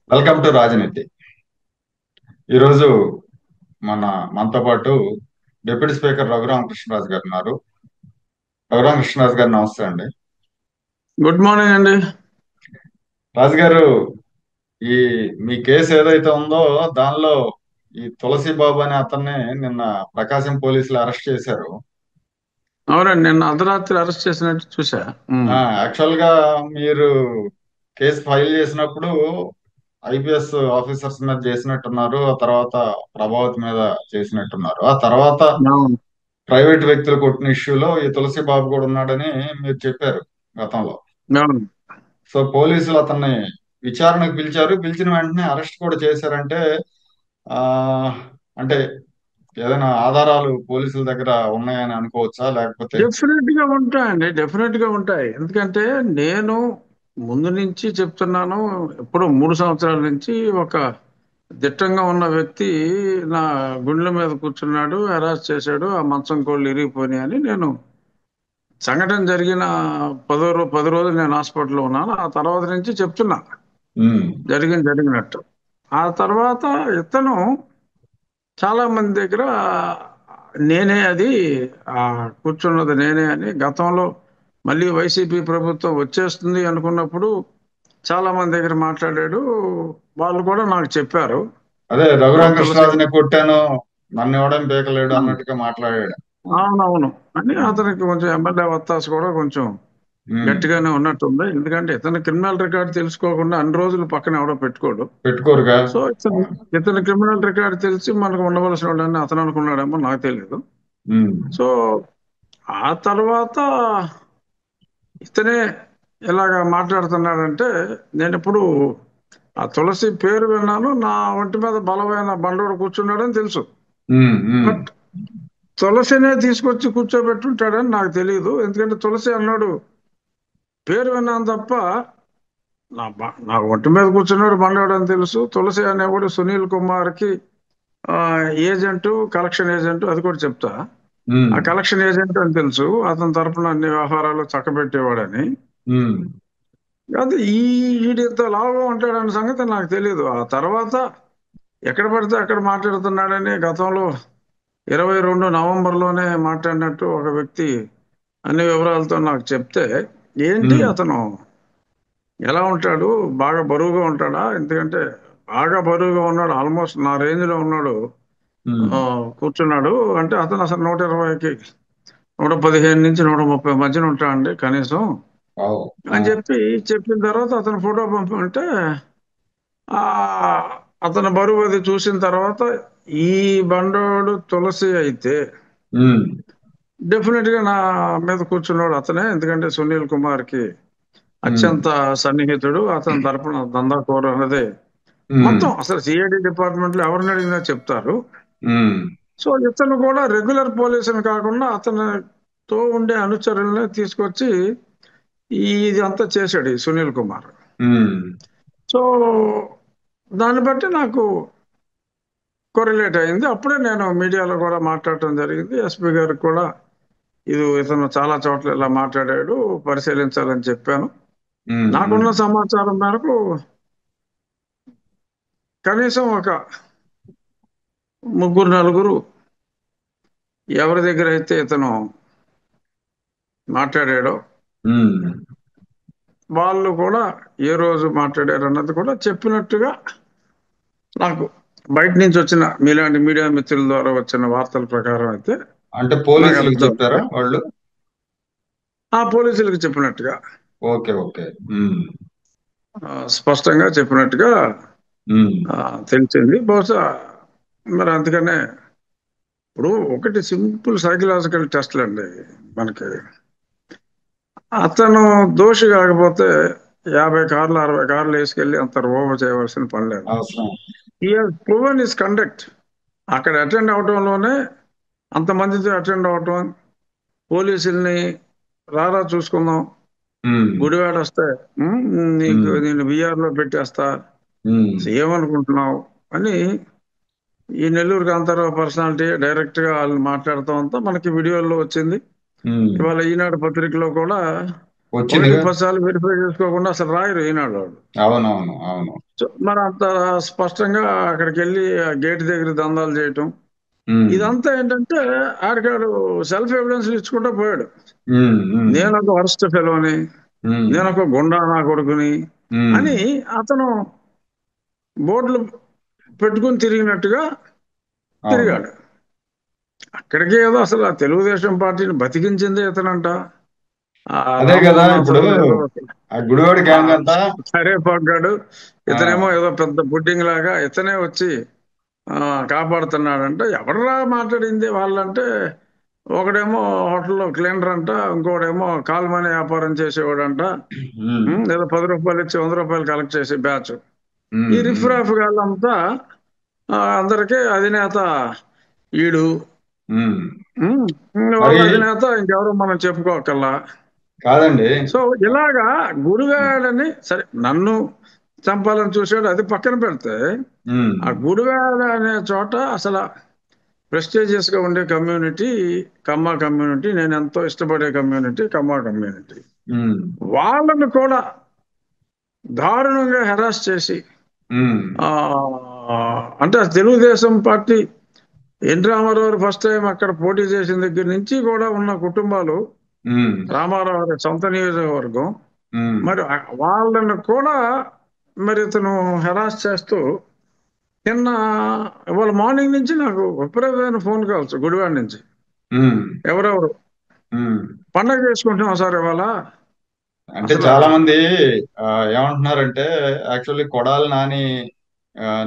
Welcome to రాజనీతి. ఈరోజు మనతో పాటు డిప్యూటీ స్పీకర్ రఘురామకృష్ణరాజు గారు ఉన్నారు. రఘురామకృష్ణరాజు గారు నమస్తే అండి. గుడ్ మార్నింగ్ అండి. రాజు గారు, ఈ మీ కేసు ఏదైతే ఉందో దానిలో ఈ తులసి బాబు అనే అతన్ని నిన్న ప్రకాశం పోలీసులు అరెస్ట్ చేశారు. అవునండి, నిన్న అర్ధరాత్రి అరెస్ట్ చేసినట్టు చూసా. యాక్చువల్ గా మీరు కేసు ఫైల్ చేసినప్పుడు ఐపీఎస్ ఆఫీసర్స్ మీద చేసినట్టున్నారు, ఆ తర్వాత ప్రభావతి మీద చేసినట్టున్నారు, ఆ తర్వాత అవును, ప్రైవేట్ వ్యక్తులు కొట్టిన ఇష్యూలో ఈ తులసి బాబు కూడా ఉన్నాడని మీరు చెప్పారు గతంలో. అవును. సో పోలీసులు అతన్ని విచారణకు పిలిచారు, పిలిచిన వెంటనే అరెస్ట్ కూడా చేశారంటే ఆ అంటే ఏదైనా ఆధారాలు పోలీసుల దగ్గర ఉన్నాయని అనుకోవచ్చా, లేకపోతే? డెఫినెట్ గా ఉంటాయండి, డెఫినెట్ గా ఉంటాయి. ఎందుకంటే నేను ముందు నుంచి చెప్తున్నాను, ఎప్పుడో 3 సంవత్సరాల నుంచి ఒక దిట్టంగా ఉన్న వ్యక్తి నా గుండెల మీద కూర్చున్నాడు, హెరాస్ చేశాడు, ఆ మంచం కోళ్ళు ఇరిగిపోయినాయని నేను సంఘటన జరిగిన 10 రోజులు నేను హాస్పిటల్లో ఉన్నాను. ఆ తర్వాత నుంచి చెప్తున్నా ఉమ్, జరిగినట్టు. ఆ తర్వాత ఇతను చాలా మంది దగ్గర నేనే అది ఆ కూర్చున్నది నేనే అని గతంలో మళ్ళీ వైసీపీ ప్రభుత్వం వచ్చేస్తుంది అనుకున్నప్పుడు చాలా మంది దగ్గర మాట్లాడాడు. వాళ్ళు కూడా నాకు చెప్పారు. అదే తులసి రఘురామకృష్ణరాజుని కొట్టాను, నన్ను ఎవడేం పీకలేడు అన్నట్టుగా మాట్లాడాడు. అవునవును అని ఉమ్, అతనికి కొంచెం ఎమ్మెల్యే వత్తాసు కూడా కొంచెం ఉమ్, గట్టిగానే ఉన్నట్టుంది. ఎందుకంటే ఇతని క్రిమినల్ రికార్డు తెలుసుకోకుండా అన్ని రోజులు పక్కన ఎవడో పెట్టుకోడు. పెట్టుకోరుగా. సో ఇతని క్రిమినల్ రికార్డు తెలిసి మనకు ఉండవలసిన వాడని అతను అనుకున్నాడేమో, నాకు తెలియదు. ఉమ్, సో ఆ తర్వాత ఇతనే ఇలాగా మాట్లాడుతున్నాడంటే నేను ఇప్పుడు ఆ తులసి పేరు విన్నాను, నా ఒంటి మీద బలమైన బండోడు కూర్చున్నాడని తెలుసు. ఉమ్, ఉమ్, బట్ తులసినే తీసుకొచ్చి కూర్చోబెట్టుంటాడని నాకు తెలియదు. ఎందుకంటే తులసి అన్నాడు పేరు విన్నాను తప్ప నా ఒంటి మీద కూర్చున్నాడు బండోడు అని తెలుసు. తులసి అనేవాడు సునీల్ కుమార్కి ఏజెంట్, కలెక్షన్ ఏజెంట్, అది కూడా చెప్తా. ఉమ్, ఆ కలెక్షన్ ఏజెంట్ అని తెలుసు, అతని తరపున అన్ని వ్యవహారాలు చక్కబెట్టేవాడని. ఉమ్, అది ఈడింత లాభం ఉంటాడన్న సంగతి నాకు తెలియదు. ఆ తర్వాత ఎక్కడ పడితే అక్కడ మాట్లాడుతున్నాడని గతంలో 22 నవంబర్లోనే మాట్లాడినట్టు ఒక వ్యక్తి అన్ని వివరాలతో నాకు చెప్తే, ఏంటి ఉమ్, అతను ఎలా ఉంటాడు, బాగా బరువుగా ఉంటాడా? ఎందుకంటే బాగా బరువుగా ఉన్నాడు, ఆల్మోస్ట్ నా రేంజ్ లో ఉన్నాడు. ఉమ్. ఆ, కూర్చున్నాడు అంటే అతను అసలు 120కి 115 నుంచి 130 మధ్యన ఉంటాడండి కనీసం అవు. ఆ, అని చెప్పిన తర్వాత అతను ఫోటో పంపమంటే ఆ అతని బరువు అది చూసిన తర్వాత ఈ బండోడు తులసి అయితే ఉమ్, డెఫినెట్ గా నా మీద కూర్చున్నాడు అతనే. ఎందుకంటే సునీల్ కుమార్ కి ఉమ్, అత్యంత సన్నిహితుడు, అతని తరపున దందాకోరు అన్నది ఉమ్, మొత్తం అసలు సిఐడి డిపార్ట్మెంట్ లో ఎవరిని అడిగినా చెప్తారు. ఉమ్, సో ఇతను కూడా రెగ్యులర్ పోలీసుని కాకుండా అతనితో ఉండే అనుచరుల్ని తీసుకొచ్చి ఇది అంతా చేశాడు ఈ సునీల్ కుమార్. ఉమ్, సో దాన్ని బట్టి నాకు కొరిలేట్ అయింది. అప్పుడే నేను మీడియాలో కూడా మాట్లాడటం జరిగింది. ఎస్పీ గారికి కూడా ఇతను చాలా చోట్ల ఇలా మాట్లాడాడు, పరిశీలించాలని చెప్పాను. ఉమ్, ఉమ్, నాకున్న సమాచారం మేరకు కనీసం ఒక ముగ్గురు నలుగురు ఎవరి దగ్గర అయితే ఇతను మాట్లాడాడో ఉమ్. వాళ్ళు కూడా ఏ రోజు మాట్లాడారు అన్నది కూడా చెప్పినట్టుగా నాకు బయట నుంచి వచ్చిన మీలాంటి మీడియా మిత్రుల ద్వారా వచ్చిన వార్తల ప్రకారం అయితే అంటే నాకు పోలీసులకు చెప్పారా అర్థమవుతుంది. వాళ్ళు? ఆ పోలీసులకు చెప్పినట్టుగా, ఓకే, ఓకే. ఉమ్, స్పష్టంగా చెప్పినట్టుగా ఉమ్, ఆ, తెలిసింది. బహుశా మరి అందుకనే ఇప్పుడు ఒకటి సింపుల్ సైకలాజికల్ టెస్ట్లు అండి మనకి. అతను దోషి కాకపోతే 50 కార్లు 60 కార్లు వేసుకెళ్ళి అంత రోవ చేయవలసిన పని లేదు. అవసరం. ఈ ప్రూవెన్ ఇస్ కండక్ట్. అక్కడ అటెండ్ అవటంలోనే అంతమందితో అటెండ్ అవటం, పోలీసుల్ని రారా చూసుకుందాం, ఉమ్, గుడివాడ వస్తే "ఉమ్, నీకు ఉమ్, నేను బీఆర్లో పెట్టేస్తా, ఉమ్, అసలు ఏమనుకుంటున్నావు" అని ఈ నెల్లూరు కాంతారావు పర్సనాలిటీ డైరెక్ట్ గా వాళ్ళు మాట్లాడుతూ అంతా మనకి వీడియోల్లో వచ్చింది. ఉమ్. ఇవాళ ఈనాడు పత్రికలో కూడా వచ్చిందిగా. 1-10 సార్లు వెరిఫై చేసుకోకుండా అసలు రాయరు ఈనాడు వాళ్ళు. అవునవును, అవును. సో మరి అంత స్పష్టంగా అక్కడికి వెళ్ళి ఆ గేట్ దగ్గర దందాలు చేయటం, ఉమ్, ఇదంతా ఏంటంటే ఆడికాడు సెల్ఫ్ ఎవిడెన్స్ ఇచ్చుకుంటూ పోయాడు. ఉమ్, ఉమ్, నేను ఒక వరస్ట్ ఫెలోని, ఉమ్, నేను ఒక గుండా నా కొడుకుని ఉమ్, అని అతను బోర్డులు పెట్టుకుని తిరిగినట్టుగా అవును. తిరిగాడు. అక్కడికి ఏదో అసలు ఆ తెలుగుదేశం పార్టీని బతికించింది ఇతనంట. ఆ అదే కదా రామ్మోహన్ ఇప్పుడు అసలు ఏదో ఆ గుడివాడ ఆ గ్యాంగ్ అంతా. కరేపాగాడు, ఇతనేమో ఆ, ఏదో పెద్ద బుడ్డింగ్ లాగా ఇతనే వచ్చి ఆ కాపాడుతున్నాడంట. ఎవడరా మాట్లాడింది వాళ్ళంటే, ఒకడేమో హోటల్లో క్లీనర్ అంట, ఇంకోడేమో కాల్మనీ వ్యాపారం చేసేవాడంట. ఉమ్, ఏదో 10 రూపాయలు ఇచ్చి 100 రూపాయలు కలెక్ట్ చేసే బ్యాచ్. ఈ ఉమ్, ఉమ్, రిఫ్రాఫ్ గాళ్ళంతా అందరికీ అధినేత ఈడు. ఉమ్. ఉమ్, వాళ్ళ మరి అధినేత ఇంకెవరు మనం చెప్పుకోకల్లా. కాదండి. సో ఇలాగా గుడివాడని సరే నన్ను చంపాలని చూశాడు, అది పక్కన పెడితే ఉమ్, ఆ గుడివాడ అనే చోట అసలు ప్రెస్టీజియస్ గా ఉండే కమ్యూనిటీ కమ్మ కమ్యూనిటీ, నేను ఎంతో ఇష్టపడే కమ్యూనిటీ కమ్మ కమ్యూనిటీ. ఉమ్, వాళ్ళను కూడా దారుణంగా హెరాస్ చేసి ఉమ్, ఆ అంటే ఆ తెలుగుదేశం పార్టీ ఎన్ రామారావు గారు ఫస్ట్ టైం అక్కడ పోటీ చేసిన దగ్గర నుంచి కూడా ఉన్న కుటుంబాలు, ఉమ్, రామారావు గారి సొంత నియోజకవర్గం, ఉమ్, మరి వాళ్ళను కూడా మరి ఇతను హెరాస్ చేస్తూ నిన్న ఇవాళ మార్నింగ్ నుంచి నాకు విపరీతమైన ఫోన్ కాల్స్ గుడివాడ నుంచి. ఉమ్, ఎవరెవరు ఉమ్. పండగ చేసుకుంటున్నాం సార్ ఇవాళ అంటే అసలు. చాలా మంది ఆ, ఏమంటున్నారంటే యాక్చువల్లీ కొడాలి నాని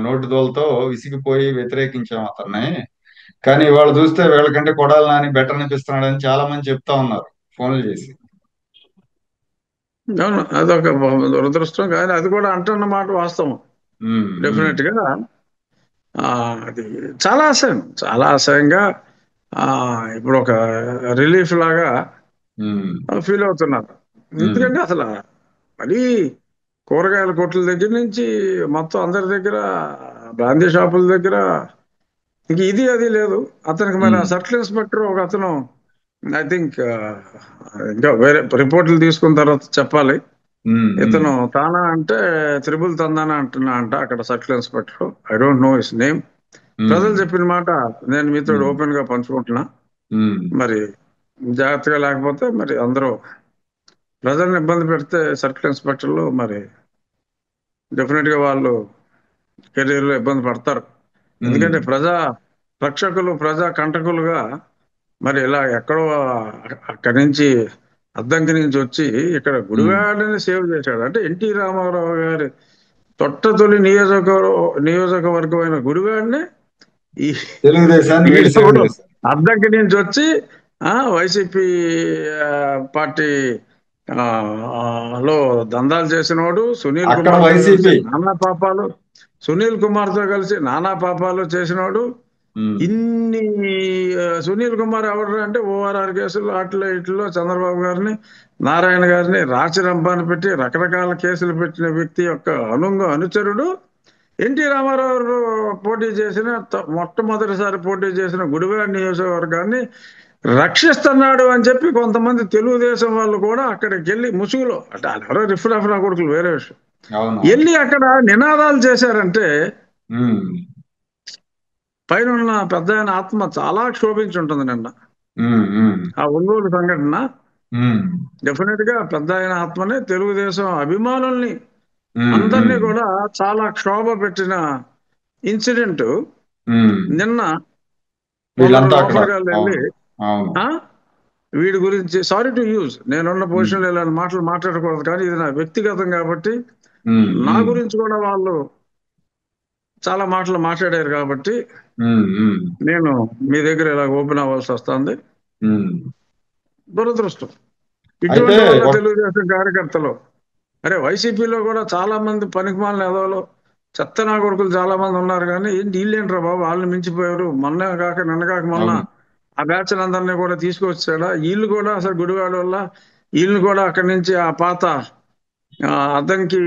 నోటి దోలతో విసిగిపోయి వ్యతిరేకించాం అతన్ని. కానీ వాళ్ళు చూస్తే వీళ్ళకంటే కొడాలి నాని బెటర్ అనిపిస్తున్నాడని చాలా మంది చెప్తా ఉన్నారు ఫోన్లు చేసి. అవును, అదొక దురదృష్టం, కానీ అది కూడా అంటున్న మాట వాస్తవం. ఉమ్, ఉమ్, డెఫినెట్ గా ఆ, అది చాలా అసహ్యం, చాలా అసహ్యంగా ఆ, ఇప్పుడు ఒక రిలీఫ్ లాగా ఉమ్, ఫీల్ అవుతున్నారు. ఉమ్, ఎందుకంటే అసలు మరీ కూరగాయల కొట్ల దగ్గర నుంచి మొత్తం అందరి దగ్గర, బ్రాందీ షాపుల దగ్గర ఇంక ఇది అది లేదు. అతనికి మరి ఆ ఉమ్, సర్కిల్ ఇన్స్పెక్టర్ ఒక అతను, ఐ థింక్ ఇంకా వేరే రిపోర్టులు తీసుకున్న తర్వాత చెప్పాలి. ఉమ్, ఉమ్, ఇతను తానా అంటే త్రిబుల్ తందానా అంటున్నా అంట అక్కడ circle inspector. I don't know his name. Um, ప్రజలు చెప్పిన మాట నేను మీతో ఉమ్, ఓపెన్ గా పంచుకుంటున్నా. ఉమ్, మరి జాగ్రత్తగా లేకపోతే మరి అందరూ ప్రజల్ని ఇబ్బంది పెడితే సర్కిల్ ఇన్స్పెక్టర్లు మరి డెఫినెట్ గా వాళ్ళు కెరీర్ లో ఇబ్బంది పడతారు. ఉమ్, ఎందుకంటే ప్రజా రక్షకులు, ప్రజా కంటకులుగా మరి ఇలా ఎక్కడో అక్కడి నుంచి అద్దంకి నుంచి వచ్చి ఇక్కడ ఉమ్. గుడివాడని సేవ్ చేశాడు. అంటే ఎన్టీ రామారావు గారి తొలి నియోజకవర్గమైన గుడివాడని ఈ తెలుగుదేశాన్ని వీళ్ళు సేవ్ ఈడెవడో చేశారు. అద్దంకి నుంచి వచ్చి వైసీపీ పార్టీ ఆ, లో దందాలు చేసినోడు, సునీల్ అక్కడ కుమార్ తో కలిసి వైసీపీ. నానా పాపాలు, సునీల్ కుమార్ తో కలిసి నానా పాపాలు చేసినోడు. ఉమ్, ఇన్ని సునీల్ కుమార్ ఎవరు అంటే ఓఆర్ఆర్ కేసులు అట్లా ఇట్లో చంద్రబాబు గారిని, నారాయణ గారిని రాచి రంపాన్ని పెట్టి రకరకాల కేసులు పెట్టిన వ్యక్తి యొక్క అనుచరుడు. ఎన్టీ రామారావు గారు పోటీ చేసిన మొట్టమొదటిసారి పోటీ చేసిన గుడివాడ నియోజకవర్గాన్ని రక్షిస్తున్నాడు అని చెప్పి కొంతమంది తెలుగుదేశం వాళ్ళు కూడా అక్కడికి వెళ్ళి ముసుగులో, అంటే వాళ్ళు ఎవరో రిఫ్రాఫ్రా కొడుకులు వేరే విషయం, అవునవును. వెళ్ళి అక్కడ నినాదాలు చేశారంటే ఉమ్, పైన ఉన్న పెద్ద ఆయన ఆత్మ చాలా క్షోభించి ఉంటుంది నిన్న. ఉమ్, ఉమ్, ఆ ఒంగోలు సంఘటన ఉమ్, డెఫినెట్ గా పెద్ద ఆయన ఆత్మని, తెలుగుదేశం అభిమానుల్ని ఉమ్, అందరినీ ఉమ్, కూడా చాలా క్షోభ పెట్టిన ఇన్సిడెంట్. ఉమ్. నిన్న కొందరు వీళ్ళంతా అక్కడ. లోపలికి వెళ్ళి అవును, అవును. ఆ వీడి గురించి సారీ టు యూజ్, నేనున్న ఉమ్, పొజిషన్లో ఇలాంటి మాటలు మాట్లాడకూడదు, కానీ ఇది నా వ్యక్తిగతం కాబట్టి ఉమ్, నా ఉమ్, గురించి కూడా వాళ్ళు చాలా మాటలు మాట్లాడారు కాబట్టి ఉమ్, ఉమ్, నేను మీ దగ్గర ఇలా ఓపెన్ అవ్వాల్సి వస్తుంది. ఉమ్. దురదృష్టం. అయితే ఇటువంటి వాళ్ళ తెలుగుదేశం కార్యకర్తలు, అరే వైసీపీలో కూడా చాలా మంది పనికిమాలిన ఎదవలు, చెత్త నా కొడుకులు చాలా మంది ఉన్నారు, కానీ ఏంటి వీళ్ళేంట్రా బాబు వాళ్ళని మించిపోయారు, మొన్న కాక నిన్న కాక మొన్న అవును. ఆ బ్యాచ్ అందరినీ కూడా తీసుకొచ్చాడా. వీళ్ళు కూడా అసలు గుడివాడ వల్ల వీళ్ళని కూడా అక్కడి నుంచి ఆ పాత అద్దంకి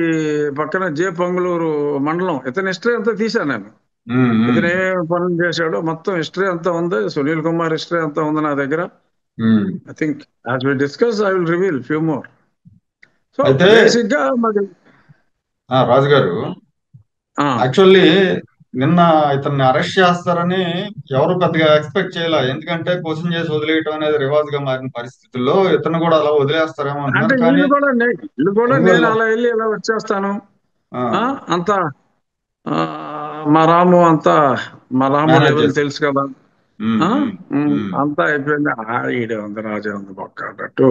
పక్కన పొంగలూరు మండలం, ఇతని హిస్టరీ అంతా తీశాను నేను. ఉమ్, ఉమ్, ఇతను ఏ పనులు చేశాడో మొత్తం హిస్టరీ అంతా ఉంది. సునీల్ కుమార్ హిస్టరీ అంతా ఉంది నా దగ్గర. Um. I think as we discuss I will reveal few more. So అయితే బేసిక్ గా మరి రాజు గారు, ఆ, యాక్చువల్లీ నిన్న ఇతన్ని అరెస్ట్ చేస్తారని ఎవరు పెద్దగా ఎక్స్పెక్ట్ చేయలే. ఎందుకంటే క్వశ్చన్ చేసి వదిలేయటం అనేది రివాజ్ గా మారిన పరిస్థితుల్లో ఇతను కూడా అలా వదిలేస్తారేమో అంటే అనుకున్నాను. కానీ వీళ్ళు కూడా నేను ఎనివెల్లో అలా వెళ్ళి ఇలా వచ్చేస్తాను. ఆ, ఆ, అంత ఆ, మా రాము అంతా, మా రాము మేనేజ్ లెవెల్ చేసి తెలుసు కదా. ఉమ్, ఆ, ఉమ్, ఉమ్, అంతా అయిపోయింది. ఈడే ఉంది రాజా ఉంది బొక్క అన్నట్టు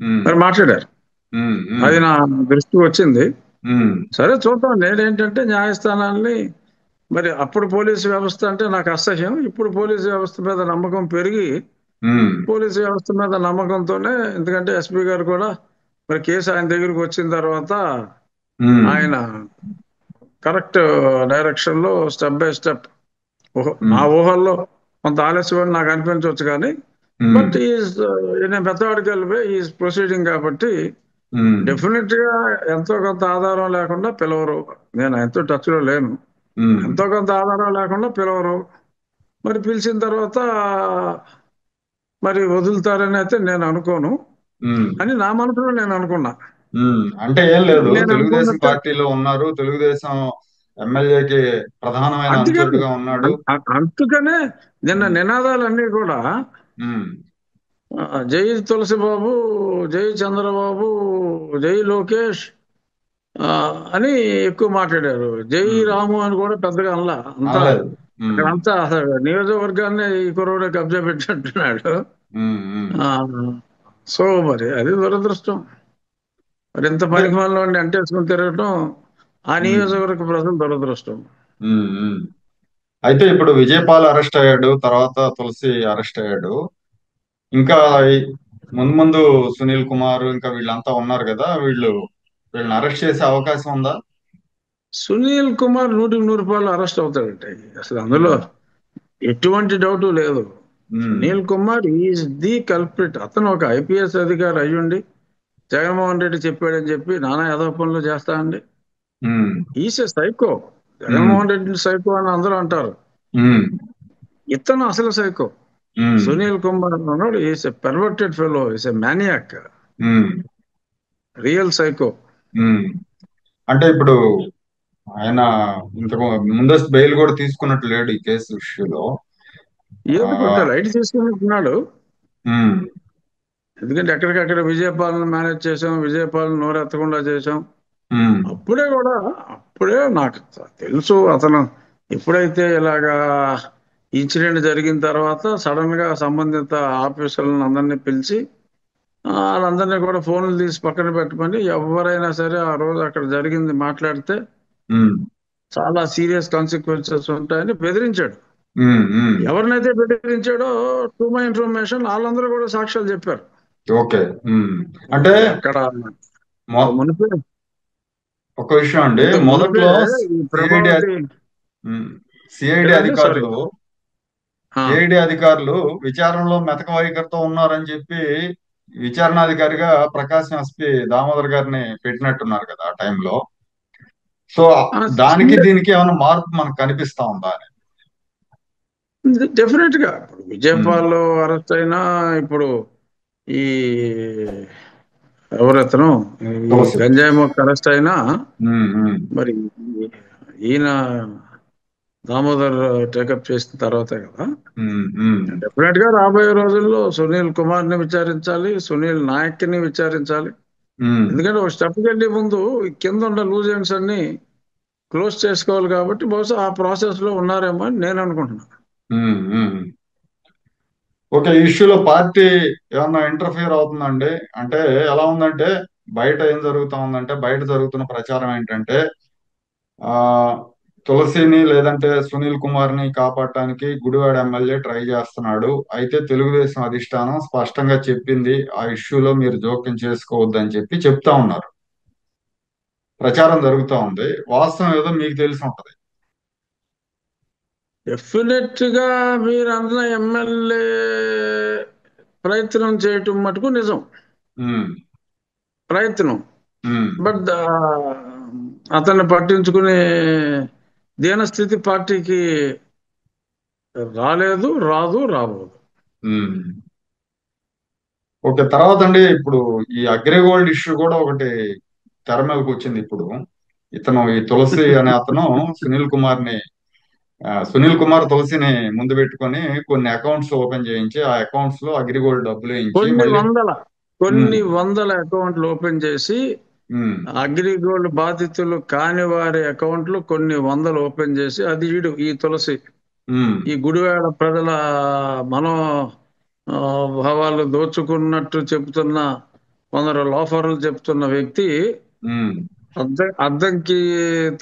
ఉమ్, మరి మాట్లాడారు. ఉమ్, ఉమ్, అది నా దృష్టికి వచ్చింది. ఉమ్, సరే చూద్దాం. నేనేంటంటే న్యాయస్థానాల్ని, మరి అప్పుడు పోలీసు వ్యవస్థ అంటే నాకు అసహ్యం. ఇప్పుడు పోలీసు వ్యవస్థ మీద నమ్మకం పెరిగి, ఉమ్, పోలీసు వ్యవస్థ మీద నమ్మకంతోనే, ఎందుకంటే ఎస్పీ గారు కూడా మరి కేసు ఆయన దగ్గరికి వచ్చిన తర్వాత ఉమ్, ఆయన కరెక్ట్ డైరెక్షన్ లో స్టెప్ బై స్టెప్, నా ఉమ్, ఊహల్లో కొంత ఆలస్యం అని నాకు అనిపించవచ్చు కానీ, ఉమ్, బట్ నేను పెద్దవాడికి వెళ్ళిపోయి ఈజ్ ప్రొసీడింగ్ కాబట్టి ఉమ్, డెఫినెట్ గా ఎంతో కొంత ఆధారం లేకుండా పిలవరు. నేను ఆయనతో టచ్ లో లేను. ఉమ్, ఎంతో కొంత ఆధారం లేకుండా పిలవరు. మరి పిలిచిన తర్వాత మరి వదులుతారని అయితే నేను అనుకోను ఉమ్. అని నా మనసులో నేను అనుకున్నా. అంటే ఏం లేదు, నేను తెలుగుదేశం అనుకున్నట్టే. పార్టీలో ఉన్నారు, తెలుగుదేశం ఎమ్మెల్యేకి ప్రధానమైన అందుకని అనుచరుడుగా ఉన్నాడు. అందుకనే నిన్న ఉమ్, నినాదాలన్నీ కూడా ఉమ్, జై తులసిబాబు, జై చంద్రబాబు, జై లోకేష్ ఆ, అని ఎక్కువ మాట్లాడారు. జై ఉమ్. రాము అని కూడా పెద్దగా అనలా. అంతా అనలేదు. అక్కడ ఉమ్, అంతా అసలు నియోజకవర్గాన్ని ఈ కుర్రోడే కబ్జా పెట్టినట్టున్నాడు. ఉమ్, ఉమ్. ఆ, సో మరి అది దురదృష్టం. మరి ఇంత అంటే పనికి మనలోని అంటేసుకుని తిరగటం ఆ ఉమ్, నియోజకవర్గ ప్రజలు దురదృష్టం. ఉమ్, ఉమ్. అయితే ఇప్పుడు విజయపాల్ అరెస్ట్ అయ్యాడు, తర్వాత తులసి అరెస్ట్ అయ్యాడు. ఇంకా ఈ ముందు ముందు సునీల్ కుమార్ ఇంకా వీళ్ళంతా ఉన్నారు కదా, వీళ్ళని అరెస్ట్ చేసే అవకాశం ఉందా? సునీల్ కుమార్ 100% అరెస్ట్ అవుతాడంటే అసలు అందులో ఉమ్, ఎటువంటి డౌట్ లేదు. Um, Sunil Kumar is the culprit. అతను ఒక ఐపీఎస్ అధికారి అయ్యుండి జగన్మోహన్ రెడ్డి చెప్పాడని చెప్పి నానా యాదవ పనులు చేస్తా అండి. ఉమ్, ఈస్ ఎ సైకో. ఉమ్, జగన్మోహన్ రెడ్డిని సైకో అని అందరూ అంటారు. ఉమ్, ఇతను అసలు సైకో. ఉమ్, సునీల్ కుమార్ అన్నాడు is a perverted fellow, is a maniac, um, real psycho. Um. అంటే ఇప్పుడు ఆయన ఇంతకు ముందస్తు బెయిల్ కూడా తీసుకున్నట్టు లేడు ఈ కేసు విషయంలో. ఏదో కొంచెం ఆ, లైట్ తీసుకున్నట్టున్నాడు. ఉమ్, ఎందుకంటే ఎక్కడికక్కడ విజయపాలన మేనేజ్ చేసాం, విజయపాలన నోరెత్తకుండా చేసాం. ఉమ్, అప్పుడే కూడా, అప్పుడే నాకు తెలుసు అతను ఎప్పుడైతే ఇలాగా ఇన్సిడెంట్ జరిగిన తర్వాత సడన్ గా సంబంధిత ఆఫీసర్లను అందరినీ పిలిచి వాళ్ళందరినీ కూడా ఫోన్లు తీసి పక్కన పెట్టమని, ఎవరైనా సరే ఆ రోజు అక్కడ జరిగింది మాట్లాడితే ఉమ్, చాలా సీరియస్ కాన్సిక్వెన్సెస్ ఉంటాయని బెదిరించాడు. ఉమ్, ఉమ్. ఎవరినైతే బెదిరించాడో, టు మై ఇన్ఫర్మేషన్, వాళ్ళందరూ కూడా సాక్ష్యాలు చెప్పారు. ఓకే. ఉమ్. అంటే అక్కడ ఇంత మొ- మునిపే ఒక విషయం అండి, ఇంత మునిపే మొదట్లో ఈ సిఐడి ప్రభావతి సిఐడి ఏదండి సారీ. అధికారులు ఆ, సిఐడి అధికారులు విచారణలో మెతక వైఖరితో ఉన్నారని చెప్పి విచారణాధికారిగా ప్రకాశం ఎస్పీ దామోదర్ గారిని పెట్టినట్టున్నారు కదా ఆ టైంలో. సో ఆ, దానికి దీనికి ఏమైనా మార్పు మనకు కనిపిస్తా ఉందా అని. డెఫినెట్ గా ఇప్పుడు ఉమ్, విజయపాల్ అరెస్ట్ అయినా, ఇప్పుడు ఈ ఎవరెత్తను, ఈ తులసి. గంజాయి మొక్క అరెస్ట్ అయినా, ఉమ్, ఉమ్, మరి ఈయన దామోదర్ టేకప్ చేసిన తర్వాతే కదా. ఉమ్, ఉమ్, డెఫినెట్ గా రాబోయే రోజుల్లో సునీల్ కుమార్ ని విచారించాలి, సునీల్ నాయక్ ని విచారించాలి. ఉమ్, ఎందుకంటే ఒక స్టెప్ వెళ్ళే ముందు ఈ కింద ఉన్న లూజ్ ఎండ్స్ అన్ని క్లోజ్ చేసుకోవాలి కాబట్టి బహుశా ఆ ప్రాసెస్ లో ఉన్నారేమో అని నేను అనుకుంటున్నాను. ఉమ్, ఉమ్. ఓకే, ఈ ఇష్యూలో పార్టీ ఏమన్నా ఇంటర్ఫియర్ అవుతుందండి? అంటే ఎలా ఉందంటే, బయట ఏం జరుగుతా ఉందంటే, బయట జరుగుతున్న ప్రచారం ఏంటంటే ఆ తులసిని లేదంటే సునీల్ కుమార్ ని కాపాడటానికి గుడివాడ ఎమ్మెల్యే ట్రై చేస్తున్నాడు. అయితే తెలుగుదేశం అధిష్టానం స్పష్టంగా చెప్పింది, ఆ ఇష్యూలో మీరు జోక్యం చేసుకోవద్దని చెప్పి చెప్తా ఉన్నారు. ప్రచారం జరుగుతా ఉంది. వాస్తవం ఏదో మీకు తెలిసి ఉంటది. డెఫినెట్ గా మీరు అన్న ఎమ్మెల్యే ప్రయత్నం చేయటం మటుకు నిజం. ఉమ్, ప్రయత్నం. ఉమ్, బట్ అతన్ని పట్టించుకునే దీనస్థితి పార్టీకి రాలేదు, రాదు, రాబోదు. ఉమ్. ఓకే. తర్వాత అండి ఇప్పుడు ఈ అగ్రిగోల్డ్ ఇష్యూ కూడా ఒకటి తెర మీదకి వచ్చింది ఇప్పుడు. ఇతను ఈ తులసి అనే అతను సునీల్ కుమార్ ని సునీల్ కుమార్ తులసిని ముందు పెట్టుకొని కొన్ని అకౌంట్స్ ఓపెన్ చేయించి ఆ అకౌంట్స్ లో అగ్రిగోల్డ్ డబ్బులు వేయించి కొన్ని మళ్ళీ వందల ఉమ్, కొన్ని వందల అకౌంట్లు ఓపెన్ చేసి ఉమ్, అగ్రిగోల్డ్ బాధితులు కాని వారి అకౌంట్లు కొన్ని వందలు ఓపెన్ చేసి అది ఈ తులసి ఉమ్, ఈ గుడివాడ ప్రజల మనో ఆ, భావాలు దోచుకున్నట్టు చెబుతున్న కొందరు లోఫర్లు చెప్తున్న వ్యక్తి ఉమ్. అద్దంకి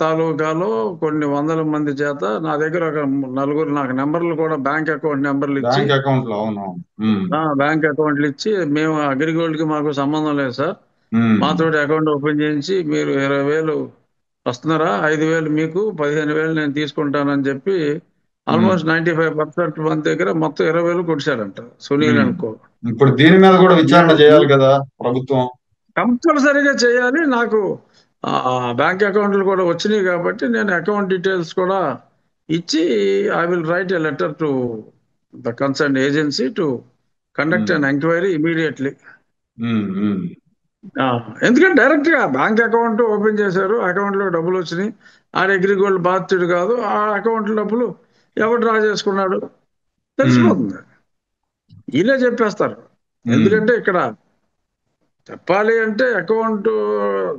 తాలూకాలో కొన్ని వందల మంది చేత నా దగ్గర ఒక నలుగురు నాకు నెంబర్లు కూడా బ్యాంక్ అకౌంట్ నెంబర్లు ఇచ్చి బ్యాంక్ అకౌంట్ లో అవునవును. ఉమ్, బ్యాంక్ అకౌంట్లు ఇచ్చి మేము అగ్రిగోల్డ్ కి మాకు సంబంధం లేదు సార్ ఉమ్, మాతోటి అకౌంట్ ఓపెన్ చేయించి మీరు 20,000 వస్తున్నారా 5,000 మీకు 15,000 నేను తీసుకుంటానని చెప్పి ఉమ్, ఆల్మోస్ట్ 95% మంది దగ్గర మొత్తం 20,000 కొడిశారంట సునీల్ ఉమ్. అనుకో ఇప్పుడు దీని మీద కూడా విచారణ నేను చేయాలి కదా ప్రభుత్వం. కంపల్సరీగా చేయాలి నాకు బ్యాంక్ అకౌంట్లు కూడా వచ్చినాయి కాబట్టి నేను అకౌంట్ డీటెయిల్స్ కూడా ఇచ్చి I will write a letter to the concern agency to conduct um, an enquiry immediately. Um, um, ఎందుకంటే డైరెక్ట్ గా బ్యాంక్ అకౌంట్ ఓపెన్ చేశారు అకౌంట్ లో డబ్బులు వచ్చినాయి ఆ అగ్రిగోల్డ్ బాధితుడు కాదు ఆ అకౌంట్ డబ్బులు ఎవరు డ్రా చేసుకున్నాడు ఉమ్, తెలిసిపోతుంది వీళ్ళే చెప్పేస్తారు. ఉమ్, ఎందుకంటే ఇక్కడ చెప్పాలి అంటే అకౌంట్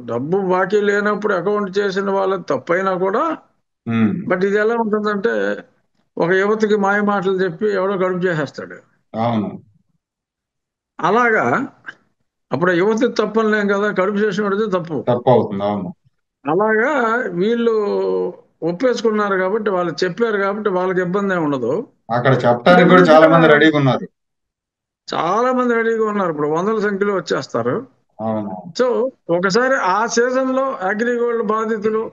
డబ్బు బాకీ లేనప్పుడు అకౌంట్ చేసిన వాళ్ళకి తప్పైనా కూడా ఉమ్. బట్ ఇది ఎలా ఉంటుందంటే ఒక యువతికి మాయ మాటలు చెప్పి ఎవడో కడుపు చేసేస్తాడు అవును. అలాగా అప్పుడు ఆ యువతి తప్పనిలేం కదా కడుపు చేసినోడితే తప్పు. తప్పు అవుతుంది. అవును. అలాగా వీళ్ళు ఒప్పేసుకున్నారు కాబట్టి వాళ్ళు చెప్పారు కాబట్టి వాళ్ళకి ఇబ్బంది ఏమి ఉండదు. అక్కడ చెప్పడానికి కూడా డెఫినెట్ చాలా గా మంది రెడీగా ఉన్నారు. చాలా మంది రెడీగా ఉన్నారు ఇప్పుడు వందల సంఖ్యలో వచ్చేస్తారు. అవును. సో ఒకసారి ఆ సీజన్ లో అగ్రిగోల్డ్ బాధితులు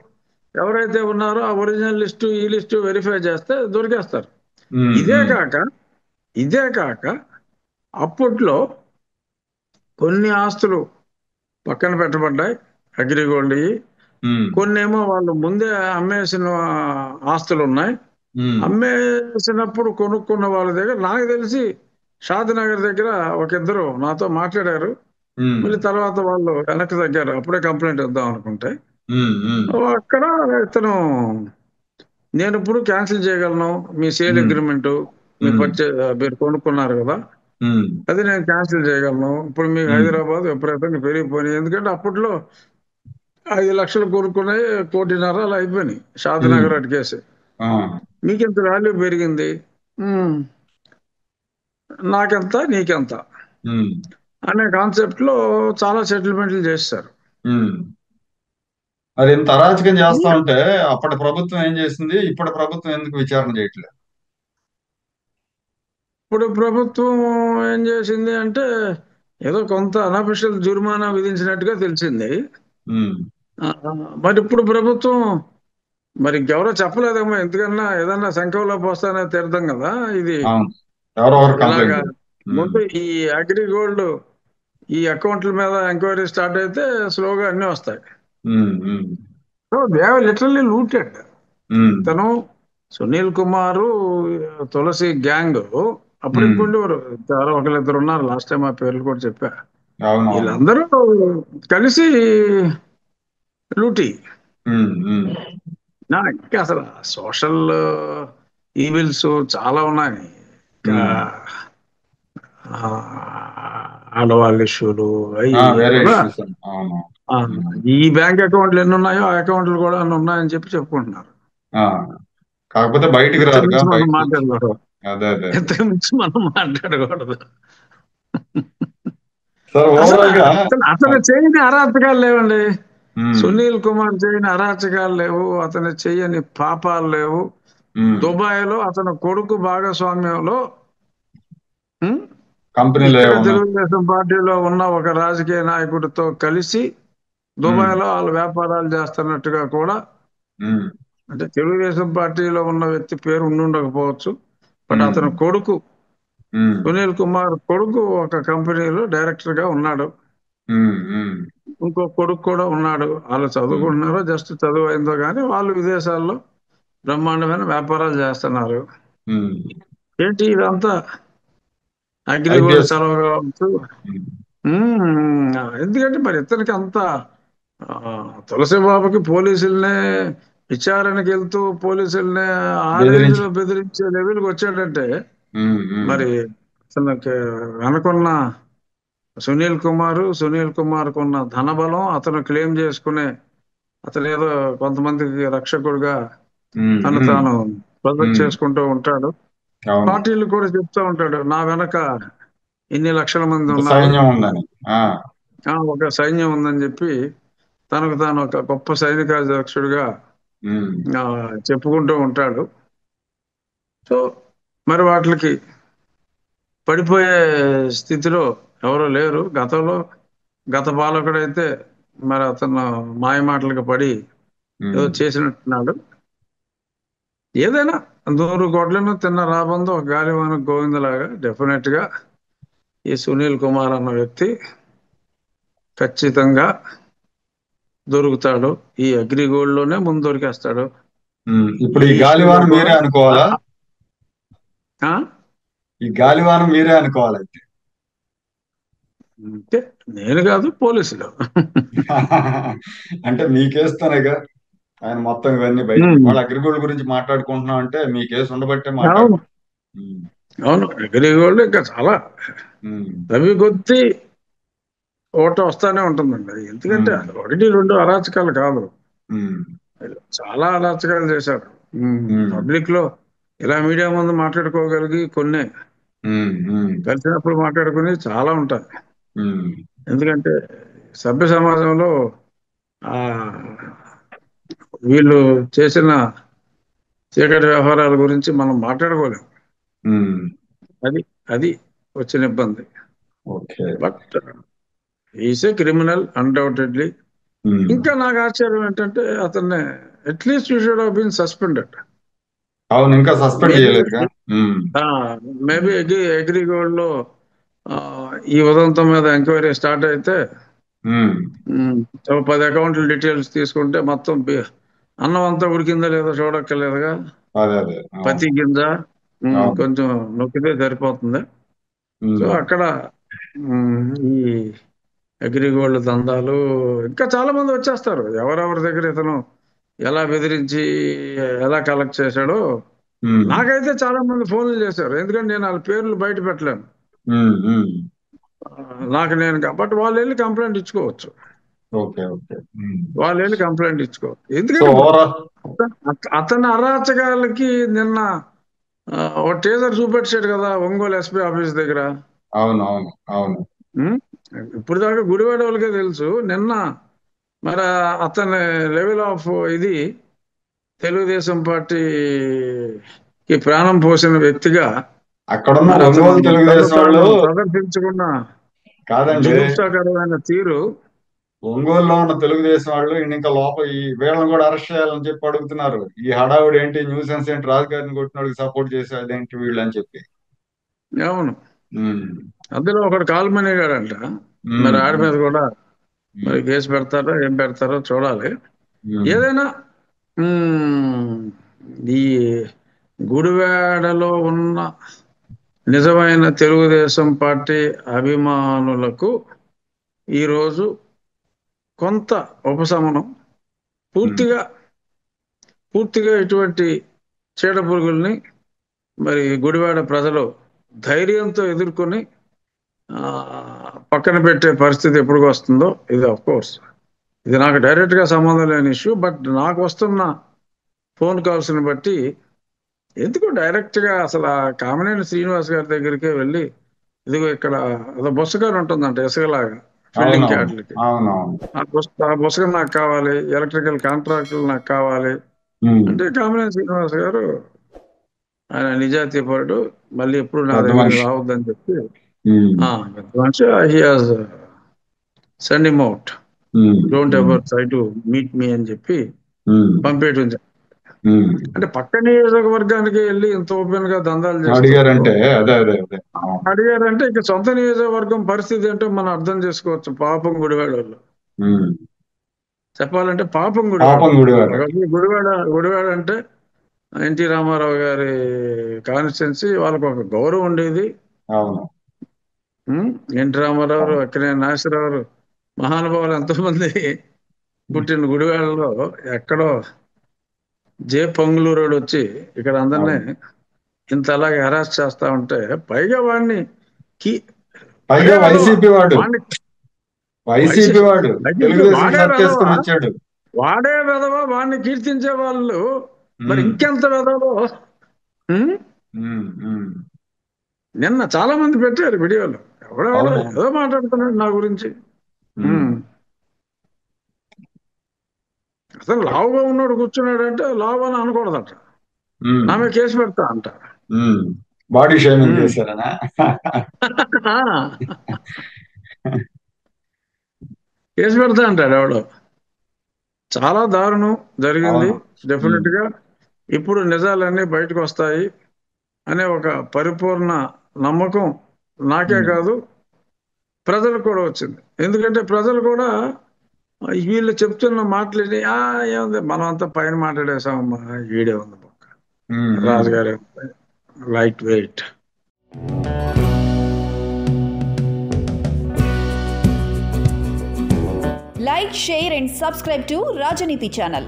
ఎవరైతే ఉన్నారో ఆ ఒరిజినల్ లిస్టు ఈ లిస్టు వెరిఫై చేస్తే దొరికేస్తారు. ఉమ్, ఇదే ఉమ్, కాక ఇదే కాక అప్పట్లో కొన్ని ఆస్తులు పక్కన పెట్టబడ్డాయి అగ్రిగోల్డ్. ఉమ్, కొన్నేమో వాళ్ళు ముందే అమ్మేసిన ఆస్తులు ఉన్నాయి. ఉమ్, అమ్మేసినప్పుడు కొనుక్కున్న వాళ్ళ దగ్గర నాకు తెలిసి షాద్నగర్ దగ్గర ఒక ఇద్దరు నాతో మాట్లాడారు. ఉమ్, మళ్ళీ తర్వాత వాళ్ళు వెనక్కి తగ్గారు అప్పుడే కంప్లైంట్ ఇద్దాం అనుకుంటే. ఉమ్, ఉమ్, అక్కడ ఇతను నేను ఇప్పుడు క్యాన్సిల్ చేయగలను మీ సేల్ ఉమ్, అగ్రిమెంట్ మీ ఉమ్, మీరు కొనుక్కున్నారు కదా ఉమ్, అది నేను క్యాన్సిల్ చేయగలను. ఇప్పుడు మీకు ఉమ్, హైదరాబాద్ విపరీతంగా పెరిగిపోయినాయి ఎందుకంటే అప్పట్లో 5 లక్షలు కొనుక్కున్నాయి 1,50,00,000 అలా అయిపోయినాయి ఉమ్, షాద్నగర్ అటుకేసి. ఆ, మీకు ఇంత వాల్యూ పెరిగింది ఉమ్, నాకెంత నీకెంత ఉమ్, అనే కాన్సెప్ట్ లో చాలా సెటిల్మెంట్లు చేశారు. ఉమ్. మరి ఇంత అరాచకం చేస్తా ఉంటే అప్పటి ప్రభుత్వం ఏం చేసింది? ఇప్పటి ప్రభుత్వం ఎందుకు విచారణ చేయట్లేదు? ఇప్పుడు ప్రభుత్వం ఏం చేసింది అంటే ఏదో కొంత అనఫిషియల్ జుర్మానా విధించినట్టుగా తెలిసింది. ఉమ్, ఆ, మరి ఇప్పుడు ప్రభుత్వం మరి ఇంకెవరో చెప్పలేదేమో ఎందుకన్నా ఏదన్నా శంఖంలో పోస్తానే తీర్థం కదా ఇది. అవును. ఎవరెవరు ఇలాగా కంప్లైంట్. ఉమ్, ముందు ఈ అగ్రిగోల్డ్ ఈ అకౌంట్ల మీద ఎంక్వైరీ స్టార్ట్ అయితే స్లోగా అన్ని వస్తాయి. ఉమ్, ఉమ్, సో దే లిటరల్లీ లూటెడ్. ఉమ్, తను సునీల్ కుమారు తులసి గ్యాంగ్ అప్పటికి ఉమ్, ఉండేవారు చాలా ఒకరిద్దరు ఉన్నారు లాస్ట్ టైం ఆ పేర్లు కూడా చెప్పా. అవునవును. వీళ్ళందరూ కలిసి లూటీ ఉమ్, ఉమ్, ఇంకా అసలు సోషల్ ఈవిల్స్ చాలా ఉన్నాయి. ఇంకా ఉమ్. ఆ, ఆడవాళ్ళ ఇష్యూలు అవి ఇవి వేరే కూడా ఇష్యూస్. అవును. ఆ, ఉమ్, ఈ బ్యాంక్ అకౌంట్లు ఎన్ని ఉన్నాయో ఆ అకౌంట్లు కూడా అన్ని ఉన్నాయని చెప్పి చెప్పుకుంటున్నారు. ఆ, కాకపోతే బయటికి ఇంతకు రారుగా మించి మనం బయటకు వచ్చి. మాట్లాడకూడదు. అదే అదే అదే. ఇంతకు మించి మనం మాట్లాడకూడదు. సార్ అసలు ఓవరాల్ గా అతను చేయని అరాచకాలు లేవండి. ఉమ్, సునీల్ కుమార్ చేయని అరాచకాలు లేవు అతను చేయని పాపాలు లేవు. ఉమ్, దుబాయ్ లో అతను కొడుకు భాగస్వామ్యంలో ఉం? కంపెనీలు ఇక్కడ ఏమున్నాయి? తెలుగుదేశం పార్టీలో ఉన్న ఒక రాజకీయ నాయకుడితో కలిసి ఉమ్, దుబాయ్ లో వాళ్ళు వ్యాపారాలు చేస్తున్నట్టుగా కూడా ఉమ్, అంటే తెలుగుదేశం పార్టీలో ఉన్న వ్యక్తి పేరు ఉండుండకపోవచ్చు. బట్ ఉమ్, అతను కొడుకు ఉమ్, సునీల్ కుమార్ కొడుకు ఒక కంపెనీలో డైరెక్టర్ గా ఉన్నాడు. ఉమ్, ఉమ్, ఇంకో కొడుకు కూడా ఉన్నాడు. వాళ్ళు ఉమ్, చదువుకుంటున్నారో జస్ట్ చదువు అయిందో కానీ వాళ్ళు విదేశాల్లో బ్రహ్మాండమైన వ్యాపారాలు చేస్తున్నారు. ఉమ్, ఏంటి ఇదంతా అగ్రిగోల్డ్ ఐపీఎస్. చలవ కావచ్చు. ఉమ్, ఎందుకంటే మరి ఇతనికి అంత ఆ, తులసి బాబుకి పోలీసుల్నే విచారణకి వెళ్తూ పోలీసుల్నే ఆ రేంజ్ బెదిరించి. లో బెదిరించే లెవెల్కి వచ్చాడంటే మరి అతనికి వెనకున్న సునీల్ కుమార్ కున్న ధనబలం, అతను క్లెయిమ్ చేసుకునే అతను ఏదో కొంతమందికి రక్షకుడుగా తను తాను ప్రొజెక్ట్ చేసుకుంటూ ఉంటాడు. అవును. పార్టీలు కూడా చెప్తూ ఉంటాడు, నా వెనక ఇన్ని లక్షల మంది ఇంత ఉన్నారు, సైన్యం ఉందని. ఆ. ఒక సైన్యం ఉందని చెప్పి తనకు తాను ఒక గొప్ప సైనికాధ్యక్షుడిగా ఉమ్, ఆ, చెప్పుకుంటూ ఉంటాడు. సో మరి వాటికి పడిపోయే స్థితిలో ఎవరు లేరు. గత పాలకుడైతే మరి అతను మాయ మాటలకు పడి ఏదో ఉమ్, చేసినట్టున్నాడు. ఏదైనా 100 కోట్లను తిన్న రాబందు ఒక గాలివాన గోవిందలాగా డెఫినెట్ గా ఈ సునీల్ కుమార్ అన్న వ్యక్తి ఖచ్చితంగా దొరుకుతాడు. ఈ అగ్రిగోల్డ్ లోనే ముందు దొరికేస్తాడు. ఇప్పుడు ఈ ఈ ఇష్యూలో గాలివాన కూడా మీరే అనుకోవాలా? ఆ? ఈ గాలివాన మీరే అనుకోవాలి అయితే. అంటే నేను కాదు, పోలీసులు. అంటే మీ కేసుతోనేగా ఆయన మొత్తం ఇవన్నీ బయటికి ఉమ్, వాళ్ళ అగ్రిగోల్డ్ గురించి మాట్లాడుకుంటున్నాం అంటే మీ కేసు ఉండబట్టే అవును, మాట్లాడుకుంటున్నాం. ఉమ్, అవును. అగ్రిగోల్డ్ ఇంకా చాలా ఉమ్, రవి కొద్దీ ఓట వస్తానే ఉంటుందండి. ఎందుకంటే ఉమ్, అది ఒకటి రెండు అరాచకాలు కాదు, ఉమ్, చాలా అరాచకాలు చేశారు. ఉమ్, పబ్లిక్ లో ఇలా మీడియా ముందు మాట్లాడుకోగలిగి కొన్ని ఉమ్, ఉమ్, కలిసినప్పుడు మాట్లాడుకుని చాలా ఉంటాయి. ఉమ్, ఎందుకంటే సభ్య సమాజంలో ఆ వీళ్ళు చేసిన చీకటి వ్యవహారాల గురించి మనం మాట్లాడుకోలేం. ఉమ్. అది అది వచ్చిన ఇబ్బంది. Okay. But is a criminal undoubtedly. Um. ఇంకా నాకు ఆశ్చర్యం ఏంటంటే అతన్ని at least you should have been suspended. అవును, ఇంకా సస్పెండ్ మేబీ చేయలేదుగా. ఉమ్, మేబీ అగ్రిగోల్డ్ లో ఆ, ఈ ఉదంతం మీద ఎంక్వైరీ స్టార్ట్ అయితే ఉమ్. ఉమ్, ఓ 10 అకౌంట్ల డీటెయిల్స్ తీసుకుంటే మొత్తం అన్నం అంతా ఉడికిందా లేదో చూడక్కర్లేదుగా. అదే అదే. పత్తి అవును. గింజ అవును. కొంచెం నొక్కితే సరిపోతుంది. సో ఉమ్, అక్కడ ఈ అగ్రిగోల్డ్ దందాలు ఇంకా చాలా మంది వచ్చేస్తారు. ఎవరెవరి దగ్గర ఇతను ఎలా బెదిరించి ఎలా కలెక్ట్ చేశాడో ఉమ్, నాకైతే చాలా మంది ఫోన్లు చేశారు. ఎందుకంటే నేను వాళ్ళ పేర్లు బయట పెట్టలేను. ఉమ్, ఉమ్. నాకు నేను బట్ వాళ్ళు వెళ్ళి కంప్లైంట్ ఇచ్చుకోవచ్చు. Okay, okay. ఉమ్. వాళ్ళు వెళ్ళి కంప్లైంట్ ఇచ్చుకోవచ్చు. సో ఎందుకంటే ఓవరాల్. అతని అరాచకాలకి నిన్న ఒక టీజర్ చూపెట్టాడు కదా ఒంగోలు ఎస్పీ ఆఫీస్ దగ్గర. అవును, అవును, అవును. ఉమ్, ఇప్పుడు దాకా గుడివాడ వాళ్ళకే తెలుసు. నిన్న మరి అతని లెవెల్ ఆఫ్ ఇది తెలుగుదేశం పార్టీకి ప్రాణం పోసిన వ్యక్తిగా అక్కడున్న మరి అతను ఒంగోలు తను తెలుగుదేశం వాళ్ళు. తాను ప్రదర్శించుకున్న కాదండి. జుగుప్సాకరమైన తీరు. ఒంగోలులో ఉన్న తెలుగుదేశం వాళ్ళు ఈయన ఇంకా లోపల ఈ వీళ్ళని కూడా అరెస్ట్ చేయాలని చెప్పి అడుగుతున్నారు. ఈ హడావుడి ఏంటి, న్యూసెన్స్ ఏంటి, రాజుగారిని కొట్టినోడికి సపోర్ట్ చేసేదేంటి వీళ్ళు అని చెప్పి. అవును, ఉమ్, అందులో ఒకడు కాల్మనీ గాడంట. మరి ఉమ్, ఆడి ఉమ్, మీద కూడా మరి ఉమ్, కేసు పెడతారో ఏం పెడతారో చూడాలి. ఉమ్, ఏదైనా ఉమ్, ఈ గుడివాడలో ఉన్న నిజమైన తెలుగుదేశం పార్టీ అభిమానులకు ఈరోజు కొంత ఉపశమనం, ఉమ్, పూర్తిగా పూర్తిగా ఇటువంటి చీడ పురుగుల్ని మరి గుడివాడ ప్రజలు ధైర్యంతో ఎదుర్కొని ఆ, పక్కన పెట్టే పరిస్థితి ఎప్పుడు వస్తుందో, ఇది ఆఫ్ కోర్స్ ఇది నాకు డైరెక్ట్ గా సంబంధం లేని ఇష్యూ. బట్ నాకు వస్తున్న ఫోన్ కాల్స్ ని బట్టి ఎందుకు డైరెక్ట్ గా అసలు ఆ కామినేని శ్రీనివాస్ గారి దగ్గరికే వెళ్ళి ఇదిగో ఇక్కడ ఏదో బుసగారు ఉంటుందంట ఇసుకలాగా ఫిల్లింగ్ అవునవును, క్యాట్లకి. అవునవును. ఆ బుసగ నాకు కావాలి, ఎలక్ట్రికల్ కాంట్రాక్టులు నాకు కావాలి ఉమ్, అంటే కామినేని శ్రీనివాస్ గారు ఆయన నిజాయితీ పరుడు, మళ్ళీ ఎప్పుడు నా పెద్ద దగ్గరికి మనిషి. రావద్దని చెప్పి ఉమ్, పెద్ద మనిషి he has send him out, um, don't um, ever try to meet me అని చెప్పి ఉమ్, పంపేయటం ఉమ్. అంటే పక్క నియోజకవర్గానికి వెళ్ళి ఇంత ఓపెన్ గా దందాలు చేస్తూ అడిగారంటే అదే అదే అదే. అవును. అడిగారంటే ఇక సొంత నియోజకవర్గం పరిస్థితి ఏంటో మనం అర్థం చేసుకోవచ్చు. పాపం గుడివాడ వాళ్ళు, ఉమ్. చెప్పాలంటే పాపం గుడివాడ పాపం వాళ్ళు. గుడివాడ. ఒకప్పుడు గుడివాడ అంటే ఎన్టీ రామారావు గారి కాన్స్టిట్యున్సీ, వాళ్ళకు ఒక గౌరవం ఉండేది. అవును. ఉం? ఎన్టీ రామారావు, అక్కినేని నాగేశ్వరరావు, మహానుభావులు ఎంతోమంది పుట్టిన గుడివాడలో ఎక్కడో పొంగులూరోడు వచ్చి ఇక్కడ అందరినీ అవును. ఇంత అలాగే హెరాస్ చేస్తా ఉంటే, పైగా వాడిని కీ- పైగా వాడే వెధవ. వైసీపీ వాడు, వాడిని వైసీపీ వైసీపీ వాడు తెలుగుదేశం వాడే షర్ట్ వెధవ. వేసుకొని వచ్చాడు. వాడే వెధవ. వాడిని కీర్తించే వాళ్ళు మరి ఉమ్, ఇంకెంత వెధవో. ఉం? ఉమ్, ఉమ్. నిన్న చాలా మంది పెట్టారు వీడియోలు. ఎవడెవడో అవును. ఏదో మాట్లాడుతున్నాడు నా గురించి. ఉమ్, ఉం. అసలు లావుగా ఉన్నాడు కూర్చున్నాడు అంటే లావు అని అనకూడదట. ఉమ్, ఆమె కేసు పెడతా అంట. ఉమ్. బాడీ షేమింగ్ ఉం. చేశారనా? కేసు పెడతా అంటాడు ఎవడో. చాలా దారుణం జరిగింది. అవును. ఉమ్, డెఫినెట్ గా ఇప్పుడు నిజాలన్నీ బయటకు వస్తాయి అనే ఒక పరిపూర్ణ నమ్మకం నాకే ఉమ్, కాదు, ప్రజలకు కూడా వచ్చింది. ఎందుకంటే ప్రజలు కూడా వీళ్ళు చెప్తున్న మాటలని ఏముంది, మనం అంతా పైన మాట్లాడేసామమ్మా, ఈడే ఉంది పక్క ఉమ్, ఉమ్. రాజుగారు light weight. Like, share and subscribe to Rajaniti channel.